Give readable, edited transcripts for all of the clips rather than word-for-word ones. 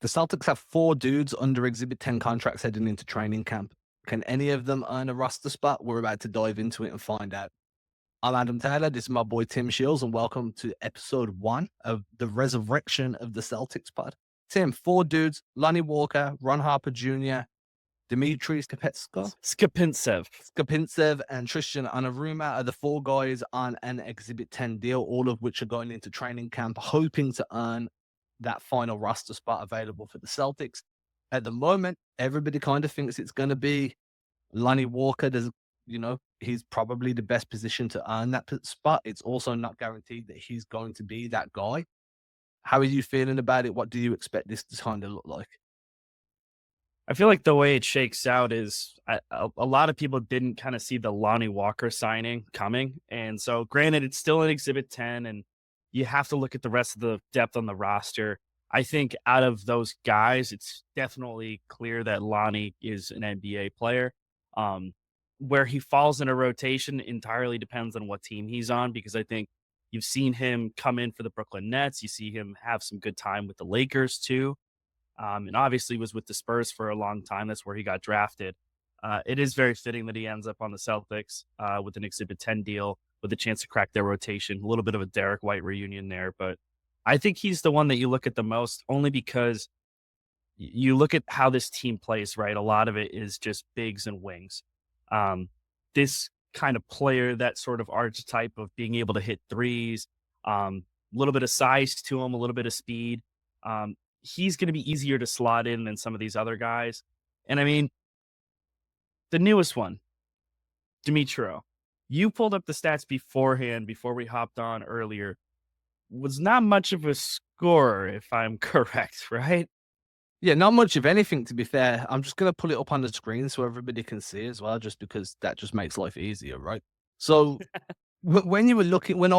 The Celtics have 4 dudes under Exhibit 10 contracts heading into training camp. Can any of them earn a roster spot? We're about to dive into it and find out. I'm Adam Taylor. This is my boy Tim Shields, and welcome to episode 1 of the resurrection of the Celtics pod. Tim, 4 dudes: Lonnie Walker, Ron Harper Jr., Dimitri Skopintsev. Skopintsev, and Tristan Enaruna are the 4 guys on an Exhibit 10 deal, all of which are going into training camp, hoping to earn that final roster spot available for the Celtics. At the moment, everybody kind of thinks it's going to be Lonnie Walker. He's probably the best position to earn that spot. It's also not guaranteed that he's going to be that guy. How are you feeling about it? What do you expect this to kind of look like? I feel like the way it shakes out is a lot of people didn't kind of see the Lonnie Walker signing coming. And so, granted, it's still an Exhibit 10, and you have to look at the rest of the depth on the roster. I think out of those guys, it's definitely clear that Lonnie is an NBA player. Where he falls in a rotation entirely depends on what team he's on, because I think you've seen him come in for the Brooklyn Nets. You see him have some good time with the Lakers too. And obviously was with the Spurs for a long time. That's where he got drafted. It is very fitting that he ends up on the Celtics with an Exhibit 10 deal with a chance to crack their rotation. A little bit of a Derek White reunion there, but I think he's the one that you look at the most, only because you look at how this team plays, right? A lot of it is just bigs and wings. This kind of player, that sort of archetype of being able to hit threes, a little bit of size to him, a little bit of speed. He's going to be easier to slot in than some of these other guys. And I mean, the newest one, Dimitri, you pulled up the stats beforehand, before we hopped on earlier, was not much of a scorer, if I'm correct, right? Yeah, not much of anything, to be fair. I'm just going to pull it up on the screen so everybody can see as well, just because that just makes life easier, right? So when I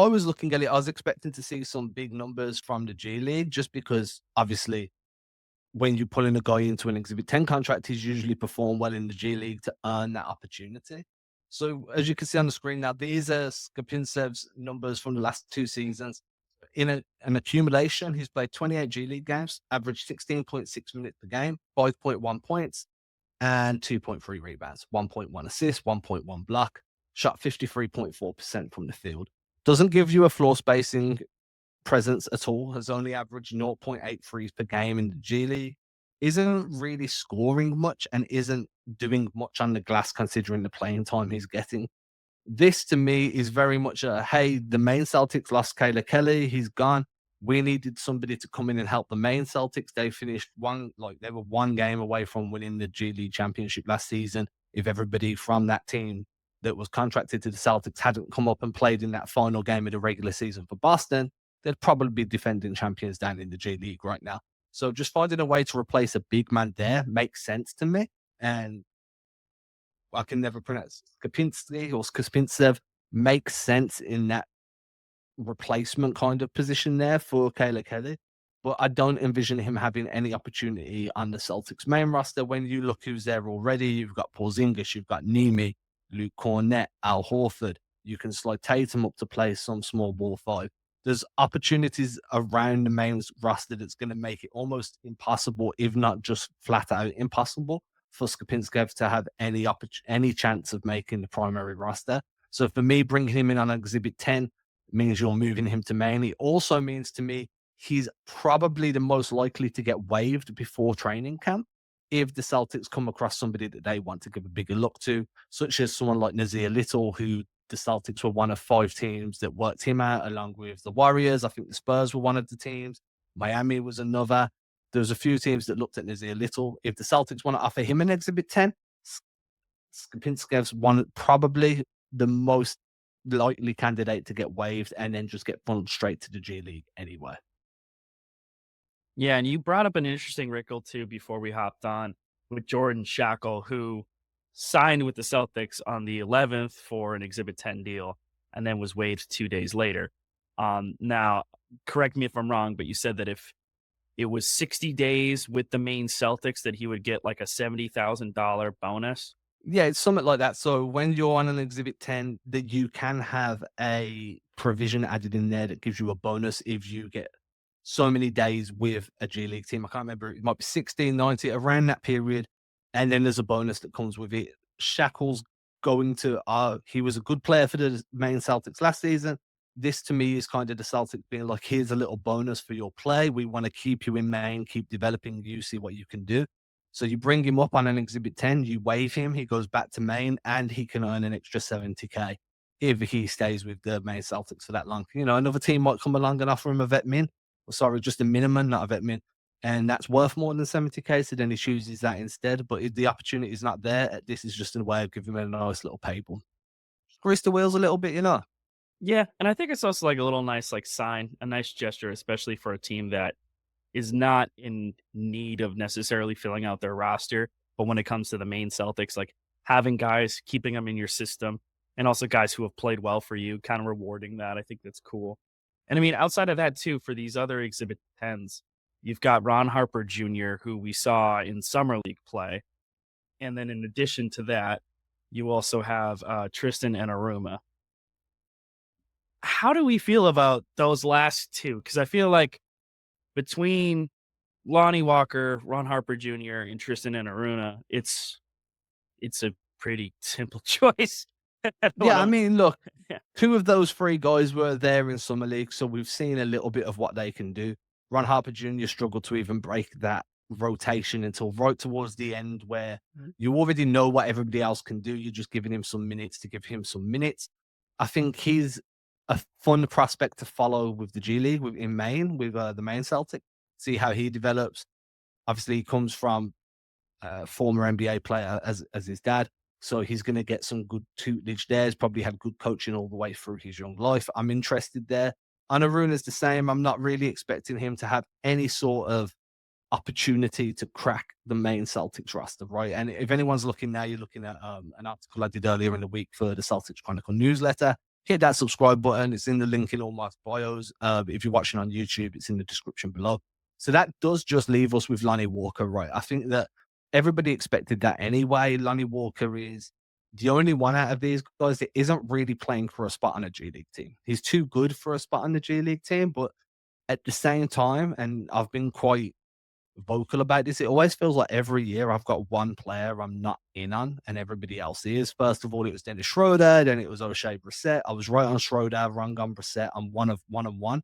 was looking at it, I was expecting to see some big numbers from the G League, just because obviously when you pull in a guy into an Exhibit 10 contract, he's usually performed well in the G League to earn that opportunity. So as you can see on the screen now, these are Skopintsev's numbers from the last 2 seasons. In an accumulation, he's played 28 G League games, averaged 16.6 minutes per game, 5.1 points, and 2.3 rebounds, 1.1 assists, 1.1 block, shot 53.4% from the field. Doesn't give you a floor spacing presence at all, has only averaged 0.8 threes per game in the G League, isn't really scoring much, and isn't doing much on the glass considering the playing time he's getting. This to me is very much a, hey, the main Celtics lost Kayla Kelly. He's gone. We needed somebody to come in and help the main Celtics. They finished they were 1 game away from winning the G League championship last season. If everybody from that team that was contracted to the Celtics hadn't come up and played in that final game of the regular season for Boston, they'd probably be defending champions down in the G League right now. So just finding a way to replace a big man there makes sense to me. And I can never pronounce Skopinski or Skopintsev, makes sense in that replacement kind of position there for Kayla Kelly. But I don't envision him having any opportunity on the Celtics main roster. When you look who's there already, you've got Porzingis, you've got Nemi, Luke Cornett, Al Horford. You can slide Tatum up to play some small ball 5. There's opportunities around the main roster that's going to make it almost impossible, if not just flat out impossible, for Skopintskev to have any chance of making the primary roster. So for me, bringing him in on Exhibit 10 means you're moving him to main. It also means to me he's probably the most likely to get waived before training camp if the Celtics come across somebody that they want to give a bigger look to, such as someone like Nazir Little, who the Celtics were one of 5 teams that worked him out, along with the Warriors. I think the Spurs were one of the teams. Miami was another. There's a few teams that looked at Nazir Little. If the Celtics want to offer him an Exhibit 10, Skopinskev's probably the most likely candidate to get waived and then just get funneled straight to the G League anyway. Yeah, and you brought up an interesting wrinkle too before we hopped on with Jordan Shackle, who signed with the Celtics on the 11th for an Exhibit 10 deal and then was waived 2 days later. Now, correct me if I'm wrong, but you said that if it was 60 days with the main Celtics that he would get like a $70,000 bonus. Yeah, it's something like that. So when you're on an Exhibit 10, that you can have a provision added in there that gives you a bonus if you get so many days with a G League team. I can't remember. It might be 16, 90, around that period. And then there's a bonus that comes with it. Shackle's going to, he was a good player for the main Celtics last season. This to me is kind of the Celtics being like, here's a little bonus for your play. We want to keep you in Maine, keep developing you, see what you can do. So you bring him up on an Exhibit 10, you waive him, he goes back to Maine, and he can earn an extra 70K if he stays with the Maine Celtics for that long. You know, another team might come along and offer him a vet min. Sorry, just a minimum, not a vet min. And that's worth more than 70K. So then he chooses that instead. But if the opportunity is not there, this is just a way of giving him a nice little pay bump. Grease the wheels a little bit, you know. Yeah, and I think it's also like a little nice like sign, a nice gesture, especially for a team that is not in need of necessarily filling out their roster. But when it comes to the main Celtics, like having guys, keeping them in your system, and also guys who have played well for you, kind of rewarding that. I think that's cool. And I mean, outside of that, too, for these other Exhibit 10s, you've got Ron Harper Jr., who we saw in Summer League play. And then in addition to that, you also have Tristan and Enaruna. How do we feel about those last two? Because I feel like between Lonnie Walker, Ron Harper Jr., and Tristan and Enaruna, it's a pretty simple choice. Yeah, I mean, look, Yeah. two of those three guys were there in Summer League, so we've seen a little bit of what they can do. Ron Harper Jr. struggled to even break that rotation until right towards the end, where you already know what everybody else can do. You're just giving him some minutes to give him some minutes. I think he's a fun prospect to follow with the G League in Maine, with the Maine Celtic, see how he develops. Obviously, he comes from a former NBA player as his dad. So he's going to get some good tutelage there. He's probably had good coaching all the way through his young life. I'm interested there. Anaruna's the same. I'm not really expecting him to have any sort of opportunity to crack the main Celtics roster, right? And if anyone's looking now, you're looking at an article I did earlier in the week for the Celtics Chronicle newsletter. Hit that subscribe button. It's in the link in all my bios. If you're watching on YouTube, it's in the description below. So that does just leave us with Lonnie Walker, right? I think that everybody expected that anyway. Lonnie Walker is the only one out of these guys that isn't really playing for a spot on a G League team. He's too good for a spot on the G League team, but at the same time, and I've been quite vocal about this, it always feels like every year I've got one player I'm not in on and everybody else is. First of all, it was Dennis Schroeder, then it was O'Shea Brissett. I was right on Schroeder, wrong on Brissett. I'm one of one.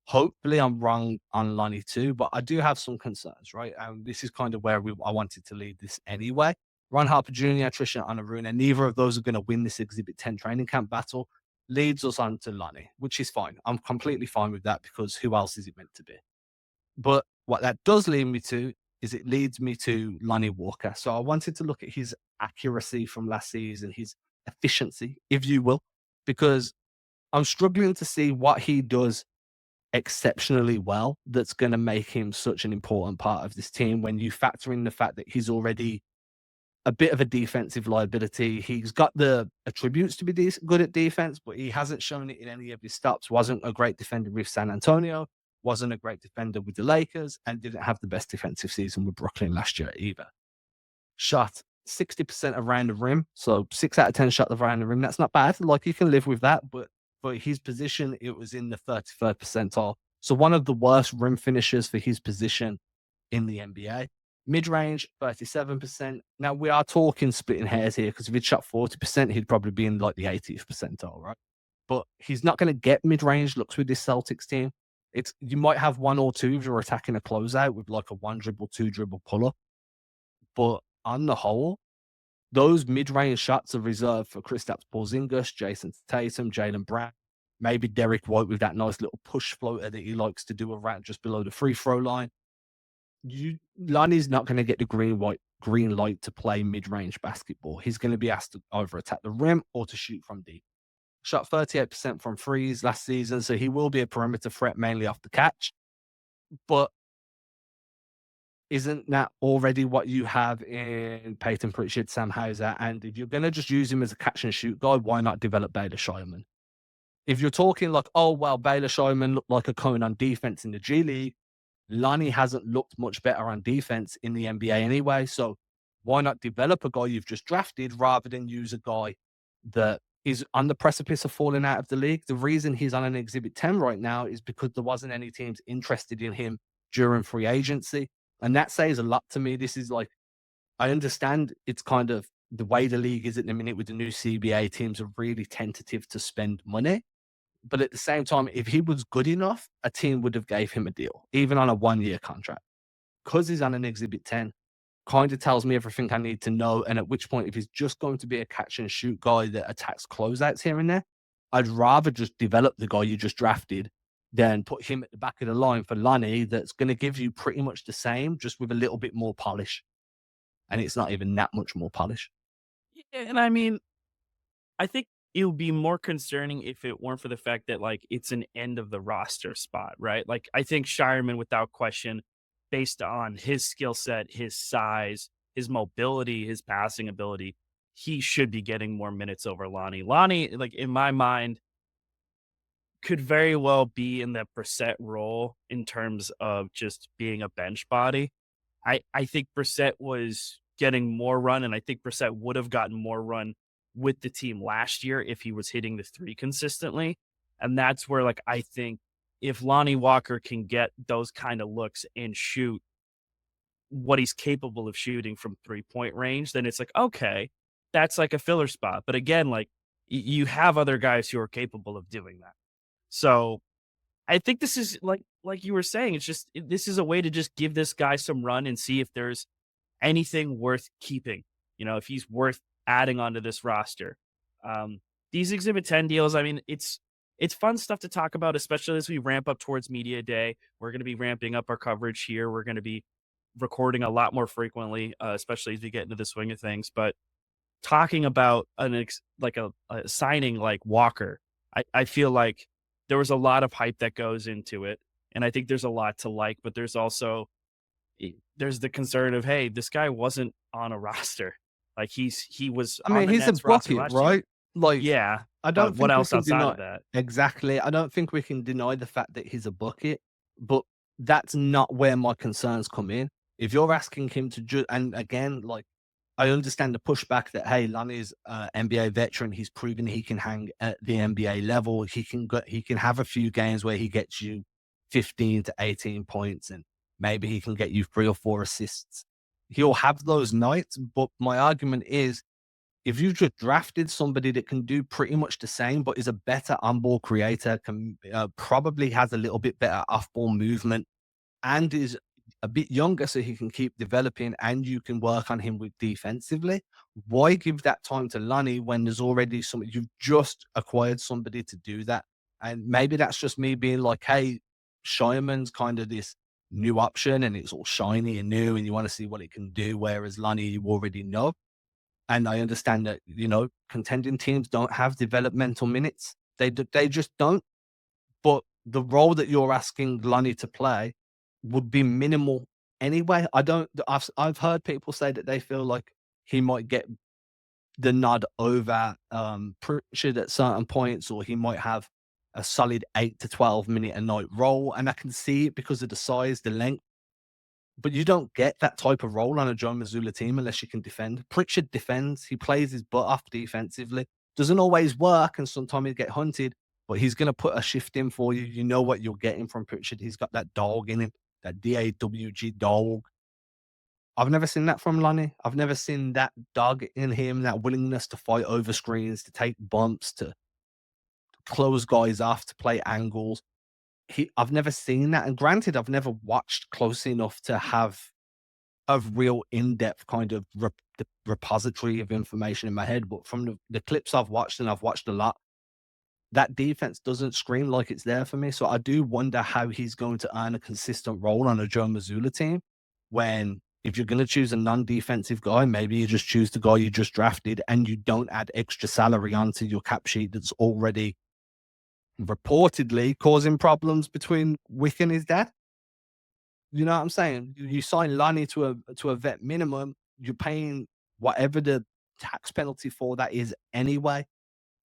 Hopefully, I'm wrong on Lonnie too, but I do have some concerns, right? And this is kind of where I wanted to lead this anyway. Ron Harper Jr., Tristan Enaruna, neither of those are going to win this Exhibit 10 training camp battle. Leads us on to Lonnie, which is fine. I'm completely fine with that because who else is it meant to be? But what that does lead me to is it leads me to Lonnie Walker. So I wanted to look at his accuracy from last season, his efficiency, if you will, because I'm struggling to see what he does exceptionally well that's going to make him such an important part of this team when you factor in the fact that he's already a bit of a defensive liability. He's got the attributes to be good at defense, but he hasn't shown it in any of his stops. Wasn't a great defender with San Antonio, wasn't a great defender with the Lakers, and didn't have the best defensive season with Brooklyn last year either. Shot 60% around the rim, so 6 out of 10 shot around the rim. That's not bad. Like, you can live with that, but for his position, it was in the 33rd percentile. So one of the worst rim finishers for his position in the NBA. Mid-range, 37%. Now, we are talking splitting hairs here because if he'd shot 40%, he'd probably be in like the 80th percentile, right? But he's not going to get mid-range looks with this Celtics team. You might have one or two if you're attacking a closeout with like a 1-dribble, 2-dribble pull-up. But on the whole, those mid-range shots are reserved for Kristaps Porzingis, Jason Tatum, Jaylen Brown, maybe Derek White with that nice little push floater that he likes to do around just below the free throw line. Lonnie's not going to get the green light to play mid-range basketball. He's going to be asked to either attack the rim or to shoot from deep. Shot 38% from threes last season, so he will be a perimeter threat mainly off the catch. But isn't that already what you have in Peyton Pritchard, Sam Hauser? And if you're going to just use him as a catch and shoot guy, why not develop Baylor Scheuerman? If you're talking like, oh, well, Baylor Scheuerman looked like a cone on defense in the G League, Lonnie hasn't looked much better on defense in the NBA anyway. So why not develop a guy you've just drafted rather than use a guy that is on the precipice of falling out of the league. The reason he's on an Exhibit 10 right now is because there wasn't any teams interested in him during free agency. And that says a lot to me. This is like, I understand it's kind of the way the league is at the minute with the new CBA. Teams are really tentative to spend money. But at the same time, if he was good enough, a team would have gave him a deal, even on a 1-year contract. Because he's on an Exhibit 10, kind of tells me everything I need to know. And at which point, if he's just going to be a catch and shoot guy that attacks closeouts here and there, I'd rather just develop the guy you just drafted than put him at the back of the line for Lonnie that's going to give you pretty much the same, just with a little bit more polish. And it's not even that much more polish. Yeah, and I mean, I think it would be more concerning if it weren't for the fact that like it's an end of the roster spot, right? Like I think Shireman, without question, based on his skill set, his size, his mobility, his passing ability, he should be getting more minutes over Lonnie. Lonnie, like in my mind, could very well be in that Brissett role in terms of just being a bench body. I think Brissett was getting more run, and I think Brissett would have gotten more run with the team last year if he was hitting the three consistently. And that's where, like, I think if Lonnie Walker can get those kind of looks and shoot what he's capable of shooting from 3-point range, then it's like, okay, that's like a filler spot. But again, like, you have other guys who are capable of doing that. So I think this is like you were saying, it's just this is a way to just give this guy some run and see if there's anything worth keeping. You know, if he's worth adding onto this roster. These Exhibit 10 deals, I mean, it's fun stuff to talk about, especially as we ramp up towards media day. We're going to be ramping up our coverage here. We're going to be recording a lot more frequently, especially as we get into the swing of things. But talking about a signing like Walker, I feel like there was a lot of hype that goes into it, and I think there's a lot to like. But there's also there's the concern of, hey, this guy wasn't on a roster. Like he was I on mean, the he's a Nets roster bucket, last year. right? Like, Yeah, I but don't what think we else can outside deny of that? exactly. I don't think we can deny the fact that he's a bucket, but that's not where my concerns come in. If you're asking him to and again, like, I understand the pushback that, hey, Lonnie's NBA veteran. He's proven he can hang at the NBA level. He can have a few games where he gets you 15 to 18 points, and maybe he can get you 3 or 4 assists. He'll have those nights, but my argument is, if you've just drafted somebody that can do pretty much the same, but is a better on-ball creator, can probably has a little bit better off-ball movement, and is a bit younger so he can keep developing and you can work on him with defensively. Why give that time to Lonnie when there's already somebody you've just acquired somebody to do that? And maybe that's just me being like, hey, Shireman's kind of this new option and it's all shiny and new and you want to see what it can do. Whereas Lonnie, you already know. And I understand that, contending teams don't have developmental minutes. They just don't. But the role that you're asking Lonnie to play would be minimal anyway. I've heard people say that they feel like he might get the nod over Pritchard at certain points, or he might have a solid 8 to 12 minute a night role. And I can see it because of the size, the length. But you don't get that type of role on a Joe Mazzulla team unless you can defend. Pritchard defends. He plays his butt off defensively. Doesn't always work, and sometimes he get hunted, but he's going to put a shift in for you. You know what you're getting from Pritchard. He's got that dog in him, that DAWG dog. I've never seen that from Lonnie. I've never seen that dog in him, that willingness to fight over screens, to take bumps, to close guys off, to play angles. I've never seen that. And granted, I've never watched close enough to have a real in-depth kind of the repository of information in my head. But from the clips I've watched, and I've watched a lot, that defense doesn't scream like it's there for me. So I do wonder how he's going to earn a consistent role on a Joe Mazzulla team when, if you're going to choose a non-defensive guy, maybe you just choose the guy you just drafted and you don't add extra salary onto your cap sheet that's already reportedly causing problems between Wick and his dad. You know what I'm saying? You sign Lonnie to a vet minimum, you're paying whatever the tax penalty for that is anyway.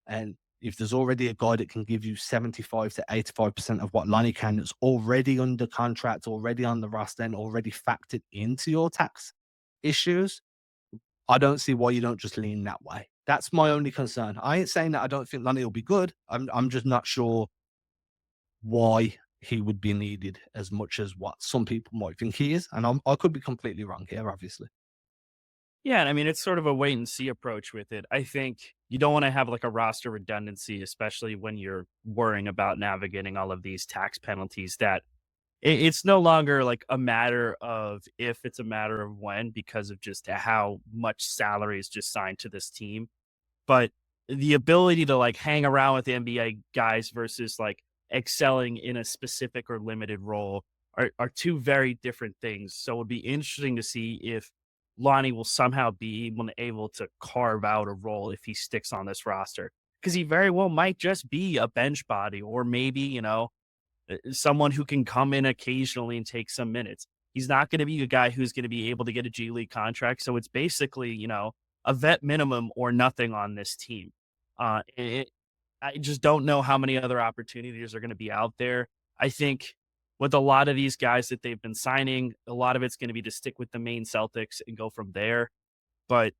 And if there's already a guy that can give you 75 to 85% of what Lonnie can, that's already under contract, already on the roster, and already factored into your tax issues, I don't see why you don't just lean that way. That's my only concern. I ain't saying that I don't think Lonnie will be good. I'm just not sure why he would be needed as much as what some people might think he is, and I could be completely wrong here, obviously. Yeah, and I mean, it's sort of a wait and see approach with it. I think you don't want to have like a roster redundancy, especially when you're worrying about navigating all of these tax penalties that it's no longer like a matter of if, it's a matter of when because of just how much salary is just signed to this team. But the ability to like hang around with the NBA guys versus like excelling in a specific or limited role are two very different things. So it would be interesting to see if Lonnie will somehow be able to carve out a role if he sticks on this roster. Because he very well might just be a bench body, or maybe, someone who can come in occasionally and take some minutes. He's not going to be a guy who's going to be able to get a G League contract. So it's basically, a vet minimum or nothing on this team. I just don't know how many other opportunities are going to be out there. I think with a lot of these guys that they've been signing, a lot of it's going to be to stick with the main Celtics and go from there. But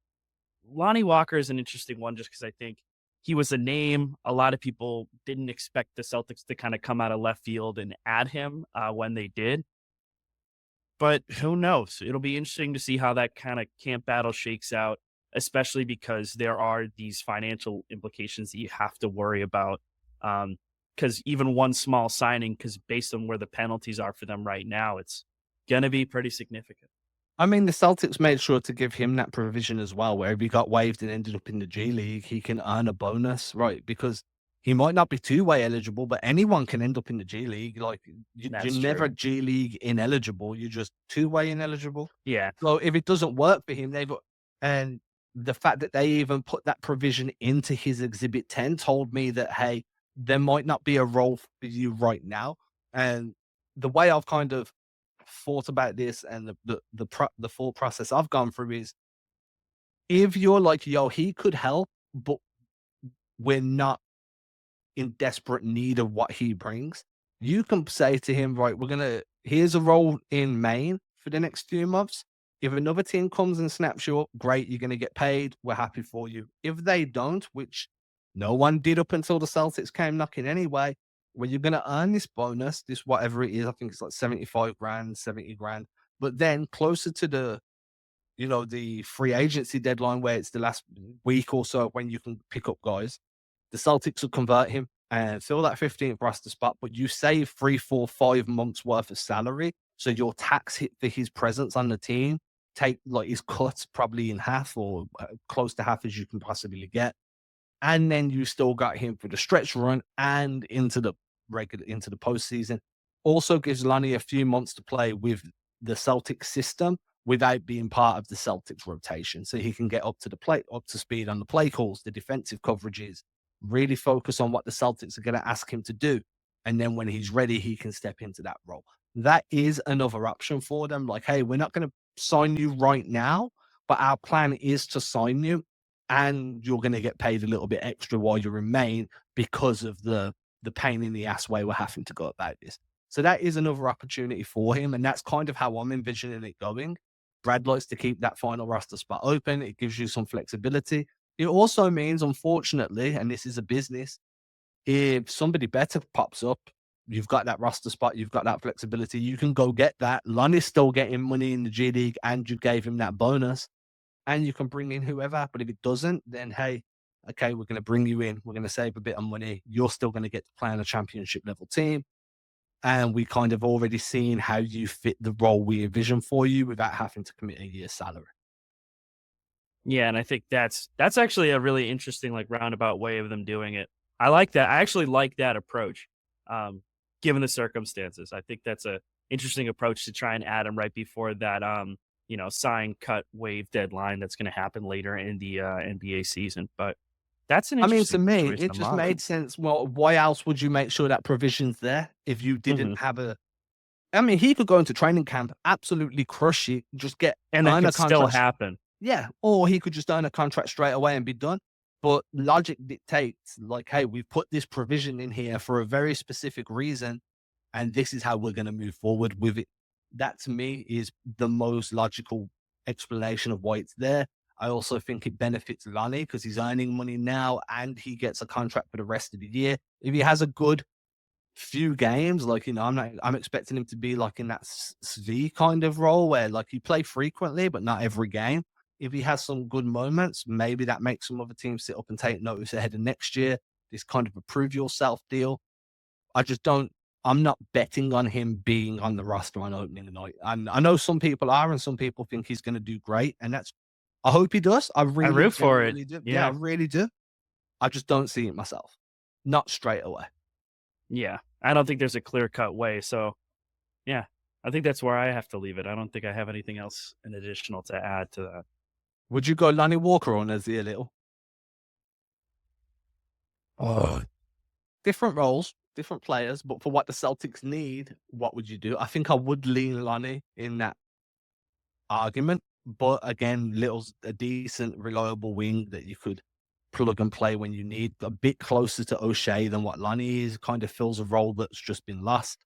Lonnie Walker is an interesting one just because I think he was a name. A lot of people didn't expect the Celtics to kind of come out of left field and add him when they did. But who knows? It'll be interesting to see how that kind of camp battle shakes out, especially because there are these financial implications that you have to worry about. Because even one small signing, because based on where the penalties are for them right now, it's going to be pretty significant. I mean, the Celtics made sure to give him that provision as well, where if he got waived and ended up in the G League, he can earn a bonus, right? Because he might not be two-way eligible, but anyone can end up in the G League. Like That's you're never true. G League ineligible; you're just two-way ineligible. Yeah. So if it doesn't work for him, and the fact that they even put that provision into his Exhibit 10 told me that hey, there might not be a role for you right now. And the way I've kind of thought about this and the full process I've gone through is if you're like, yo, he could help, but we're not in desperate need of what he brings, you can say to him, right, here's a role in Maine for the next few months. If another team comes and snaps you up, great, you're going to get paid. We're happy for you. If they don't, which no one did up until the Celtics came knocking anyway, well, you're going to earn this bonus, this whatever it is. I think it's like 75 grand, 70 grand. But then closer to the free agency deadline where it's the last week or so when you can pick up guys, the Celtics will convert him and fill that 15th roster spot, but you save 3, 4, 5 months worth of salary. So your tax hit for his presence on the team take like his cut probably in half or close to half as you can possibly get. And then you still got him for the stretch run and into the postseason. Also gives Lonnie a few months to play with the Celtics system without being part of the Celtics rotation. So he can get up to speed on the play calls, the defensive coverages, really focus on what the Celtics are going to ask him to do. And then when he's ready, he can step into that role. That is another option for them. Like, hey, we're not going to sign you right now, but our plan is to sign you and you're going to get paid a little bit extra while you remain because of the pain in the ass way we're having to go about this. So that is another opportunity for him, and that's kind of how I'm envisioning it going. Brad likes to keep that final roster spot open. It gives you some flexibility. It also means, unfortunately, and this is a business, if somebody better pops up, you've got that roster spot, you've got that flexibility, you can go get that. Lonnie's still getting money in the G League, and you gave him that bonus and you can bring in whoever. But if it doesn't, then hey, okay, we're going to bring you in. We're going to save a bit of money. You're still going to get to play on a championship level team. And we kind of already seen how you fit the role we envision for you without having to commit a year's salary. Yeah, and I think that's actually a really interesting like roundabout way of them doing it. I like that. I actually like that approach. Um, Given the circumstances. I think that's a interesting approach to try and add him right before that sign cut wave deadline that's going to happen later in the NBA season. But that's an I mean, to interesting me, situation it to just monitor. made sense. Well, why else would you make sure that provision's there if you Hmm. didn't have a I mean, he could go into training camp, absolutely crush it, just And that earn a could still contract. happen. Yeah, or he could just earn a contract straight away and be done. But logic dictates, like, hey, we've put this provision in here for a very specific reason, and this is how we're going to move forward with it. That to me is the most logical explanation of why it's there. I also think it benefits Lonnie because he's earning money now and he gets a contract for the rest of the year. If he has a good few games, like, I'm expecting him to be like in that SV kind of role where like you play frequently, but not every game. If he has some good moments, maybe that makes some other teams sit up and take notice ahead of next year. This kind of a prove yourself deal. I just don't. I'm not betting on him being on the roster on opening night. And I know some people are, and some people think he's going to do great, and that's. I hope he does. I I really, root for it. genuinely do. Yeah, I Yeah. really do. I just don't see it myself. Not straight away. Yeah. I don't think there's a clear cut way. So, yeah, I think that's where I have to leave it. I don't think I have anything else in additional to add to that. Would you go Lonnie Walker on as the little? Oh, different roles, different players, but for what the Celtics need, what would you do? I think I would lean Lonnie in that argument, but again, Little's a decent, reliable wing that you could plug and play when you need. A bit closer to O'Shea than what Lonnie is. Kind of fills a role that's just been lost.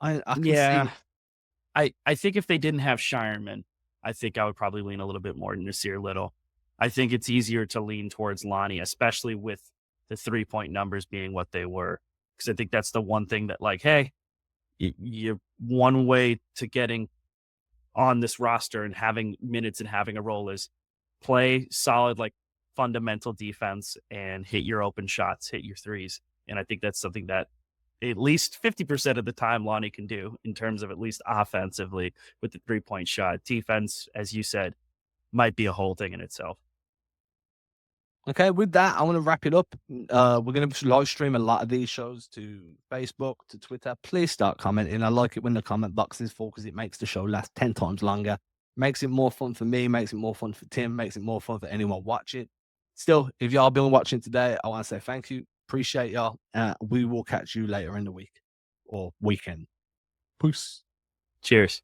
I can see Yeah. it. I think if they didn't have Shireman, I think I would probably lean a little bit more Nasir Little. I think it's easier to lean towards Lonnie, especially with the 3-point numbers being what they were. Because I think that's the one thing that, like, hey, you're one way to getting on this roster and having minutes and having a role is play solid, like fundamental defense and hit your open shots, hit your threes. And I think that's something that at least 50% of the time Lonnie can do in terms of at least offensively with the 3-point shot. Defense, as you said, might be a whole thing in itself. Okay, with that, I want to wrap it up. We're going to live stream a lot of these shows to Facebook, to Twitter. Please start commenting. I like it when the comment box is full because it makes the show last 10 times longer. Makes it more fun for me, makes it more fun for Tim, makes it more fun for anyone watching. Still, if y'all been watching today, I want to say thank you. Appreciate y'all. We will catch you later in the week or weekend. Peace. Cheers.